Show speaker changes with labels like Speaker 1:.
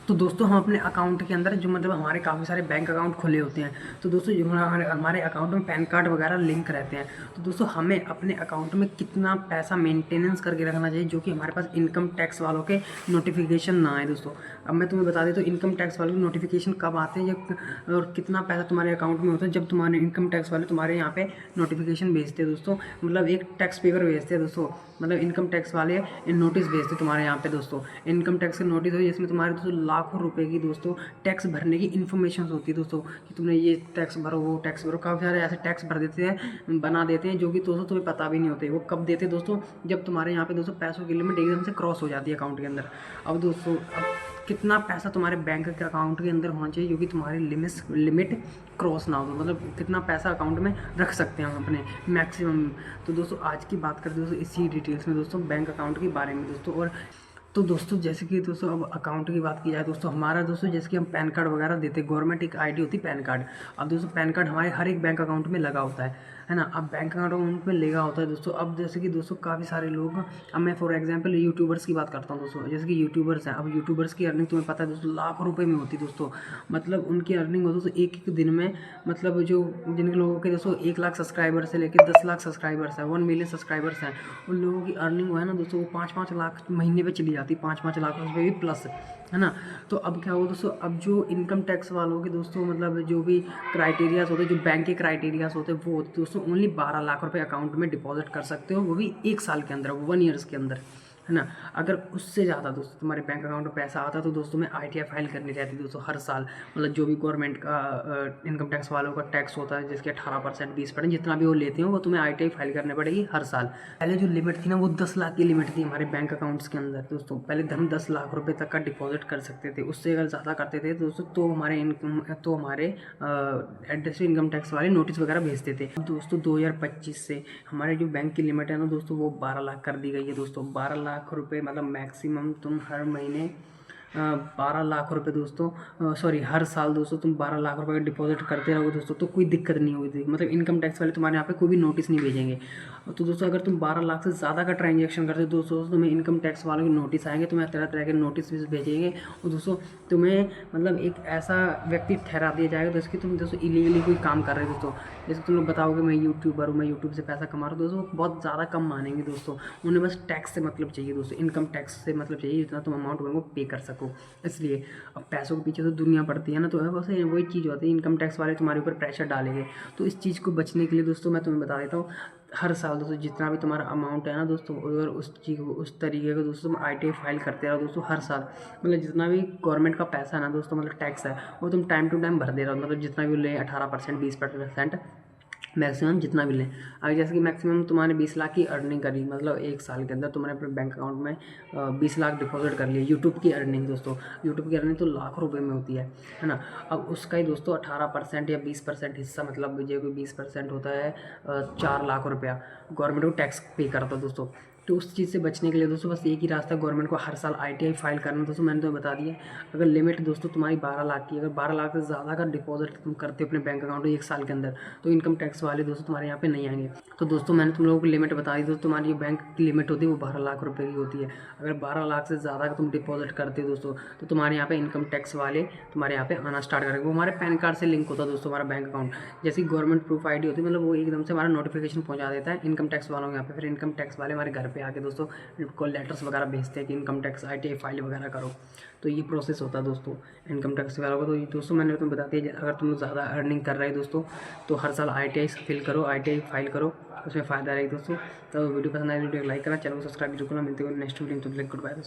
Speaker 1: तो दोस्तों हम अपने अकाउंट के अंदर जो मतलब हमारे काफ़ी सारे बैंक अकाउंट खुले होते हैं, तो दोस्तों जो हमारे अकाउंट में पैन कार्ड वगैरह लिंक रहते हैं, तो दोस्तों हमें अपने अकाउंट में कितना पैसा मेंटेनेंस करके रखना चाहिए जो कि हमारे पास इनकम टैक्स वालों के नोटिफिकेशन ना आए। दोस्तों अब मैं तुम्हें बता देता हूँ इनकम टैक्स वालों के नोटिफिकेशन कब आते हैं जब और कितना पैसा तुम्हारे अकाउंट में होता है जब तुम्हारे इनकम टैक्स वाले तुम्हारे यहाँ पे नोटिफिकेशन भेजते हैं। दोस्तों मतलब एक टैक्स पेपर भेजते हैं दोस्तों, मतलब इनकम टैक्स वाले नोटिस भेजते हैं तुम्हारे यहाँ पे दोस्तों। इनकम टैक्स का नोटिस हो जिसमें तुम्हारे दोस्तों लाखों रुपए की दोस्तों टैक्स भरने की इन्फॉर्मेशन होती है दोस्तों कि तुमने ये टैक्स भरो वो टैक्स भरो। काफ़ी सारे ऐसे टैक्स भर देते हैं, बना देते हैं जो कि दोस्तों तुम्हें पता भी नहीं होते। वो कब देते हैं दोस्तों, जब तुम्हारे यहाँ पे दोस्तों पैसों की लिमिट एकदम से क्रॉस हो जाती है अकाउंट के अंदर। अब दोस्तों अब कितना पैसा तुम्हारे बैंक के अकाउंट के अंदर होना चाहिए जो कि तुम्हारी लिमिट क्रॉस ना हो, मतलब कितना पैसा अकाउंट में रख सकते हैं हम अपने मैक्सिमम। तो दोस्तों आज की बात करते हैं दोस्तों इसी डिटेल्स में दोस्तों बैंक अकाउंट के बारे में दोस्तों। और तो दोस्तों जैसे कि दोस्तों अब अकाउंट की बात की जाए दोस्तों, हमारा दोस्तों जैसे कि हम पैन कार्ड वगैरह देते हैं, गवर्नमेंट एक आईडी होती है पैन कार्ड। अब दोस्तों पैन कार्ड हमारे हर एक बैंक अकाउंट में लगा होता है ना। अब बैंक अकाउंट में लगा होता है दोस्तों। अब जैसे कि दोस्तों काफ़ी सारे लोग, अब मैं फॉर एग्जांपल यूट्यूबर्स की बात करता हूँ दोस्तों, जैसे कि यूट्यूबर्स हैं। अब यूट्यूबर्स की अर्निंग तुम्हें पता है दोस्तों लाखों रुपये में होती है दोस्तों। मतलब उनकी अर्निंग हो दोस्तों एक एक दिन में, मतलब जो जिन लोगों के दोस्तों 1 लाख सब्सक्राइबर से लेकर 10 लाख सब्सक्राइबर्स हैं, 1 मिलियन सब्सक्राइबर्स हैं, उन लोगों की अर्निंग है ना दोस्तों वो 5-5 लाख महीने पे चली जाती है, 5-5 लाख रुपये भी प्लस, है ना। तो अब क्या हुआ दोस्तों, अब जो इनकम टैक्स वालों के दोस्तों मतलब जो भी क्राइटेरियाज होते हैं, जो बैंक के क्राइटेरियाज होते हैं, वो होते दोस्तों ओनली 12 लाख रुपये अकाउंट में डिपॉजिट कर सकते हो, वो भी 1 साल के अंदर, 1 ईयर्स के अंदर, है ना। अगर उससे ज़्यादा दोस्तों तुम्हारे बैंक अकाउंट में पैसा आता तो दोस्तों में ITI फाइल करनी रहती है दोस्तों हर साल। मतलब जो भी गवर्नमेंट का इनकम टैक्स वालों का टैक्स होता है जिसके 18% 20% जितना भी वो लेते हैं वो तुम्हें ITI फाइल करनी पड़ेगी हर साल। पहले जो लिमिट थी ना वो 10 लाख की लिमिट थी हमारे बैंक अकाउंट्स के अंदर दोस्तों। पहले हम 10 लाख रुपये तक का डिपॉजिट कर सकते थे, उससे अगर ज़्यादा करते थे दोस्तों तो हमारे एड्रेस इनकम टैक्स वाले नोटिस वगैरह भेजते थे। अब दोस्तों 2025 से हमारे जो बैंक की लिमिट है ना दोस्तों वो 12 लाख कर दी गई है दोस्तों। 12 लाख रुपये मतलब मैक्सिमम तुम हर महीने 12 लाख रुपये दोस्तों, सॉरी हर साल दोस्तों तुम 12 लाख रुपये का डिपॉजिट करते रहोगे दोस्तों तो कोई दिक्कत नहीं होगी, मतलब इनकम टैक्स वाले तुम्हारे यहाँ पे कोई भी नोटिस नहीं भेजेंगे। तो दोस्तों अगर तुम 12 लाख से ज़्यादा का ट्रांजेक्शन करते हो दोस्तों तुम्हें इनकम टैक्स वालों के नोटिस आएंगे, तुम्हें तरह तरह के नोटिस भेजेंगे। और दोस्तों तुम्हें मतलब एक ऐसा व्यक्ति ठहरा दिया जाएगा दोस्तों कि तुम दोस्तों इलीगली कोई काम कर रहे हो दोस्तों। जैसे तुम लोग बताओगे मैं यूट्यूबर हूँ, मैं यूट्यूब से पैसा कमा रहा हूँ दोस्तों, बहुत ज़्यादा कम मानेंगे दोस्तों। उन्हें बस टैक्स से मतलब चाहिए दोस्तों, इनकम टैक्स से मतलब चाहिए जितना तुम अमाउंट उनको पे कर सको। इसलिए अब पैसों के पीछे तो दुनिया पड़ती है ना, तो बस वही चीज़ होती है, इनकम टैक्स वाले तुम्हारे ऊपर प्रेशर डालेंगे। तो इस चीज़ को बचने के लिए दोस्तों मैं तुम्हें बता देता हूँ, हर साल दोस्तों जितना भी तुम्हारा अमाउंट है ना दोस्तों, अगर उस चीज़ को उस तरीके का दोस्तों तुम ITI फाइल करते रहो दोस्तों हर साल। मतलब जितना भी गवर्नमेंट का पैसा है ना दोस्तों, मतलब टैक्स है, वो तुम टाइम टू टाइम भर दे रहो, मतलब जितना भी ले 18% 20% मैक्सिमम जितना भी लें। अगर जैसे कि मैक्सिमम तुम्हारे 20 लाख की अर्निंग करी, मतलब 1 साल के अंदर तुमने अपने बैंक अकाउंट में 20 लाख डिपॉजिट कर लिए। यूट्यूब की अर्निंग दोस्तों, यूट्यूब की अर्निंग तो लाखों रुपए में होती है ना। अब उसका ही दोस्तों 18% या 20% हिस्सा, मतलब जो कोई 20% होता है 4 लाख रुपया गवर्नमेंट को टैक्स पे करता है दोस्तों। तो उस चीज़ से बचने के लिए दोस्तों बस एक ही रास्ता है, गवर्नमेंट को हर साल ITI फाइल करना दोस्तों। मैंने तो बता दिया, अगर लिमिट दोस्तों तुम्हारी 12 लाख की, अगर 12 लाख से ज़्यादा का डिपॉजिट तुम करते हो अपने बैंक अकाउंट में 1 साल के अंदर, तो इनकम टैक्स वाले दोस्तों तुम्हारे यहाँ पे नहीं आएंगे। तो दोस्तों मैंने तुम लोगों को लिमिट बता दी दोस्तों, तुम्हारी जो बैंक की लिमिट होती है वो 12 लाख रुपये की होती है। अगर 12 लाख से ज़्यादा का तुम डिपॉजिट करते हो दोस्तों तो तुम्हारे यहाँ पे इनकम टैक्स वाले तुम्हारे यहाँ पे आना स्टार्ट करेंगे। वो हमारे पैन कार्ड से लिंक होता है दोस्तों, हमारा बैंक अकाउंट जैसी गवर्नमेंट प्रूफ ID होती है, मतलब वो एकदम से हमारा नोटिफिकेशन पहुँचा देता है इनकम टैक्स वालों के यहाँ पे। फिर इनकम टैक्स वाले हमारे घर पे आके दोस्तों को लेटर्स वगैरह भेजते हैं कि इनकम टैक्स ITI फाइल वगैरह करो। तो ये प्रोसेस होता है दोस्तों इनकम टैक्स वालों का। तो ये दोस्तों मैंने तुम्हें बता दिया, अगर तुम ज़्यादा अर्निंग कर रहे हो दोस्तों तो हर साल ITI फिल करो, ITI फाइल करो, उसमें फ़ायदा रहेगा दोस्तों। तो वीडियो पसंद आए वीडियो को लाइक करना, चैनल को सब्सक्राइब जरूर करना। मिलते हुए नेक्स्ट वीडियो में, तो गुड बाय दोस्तों।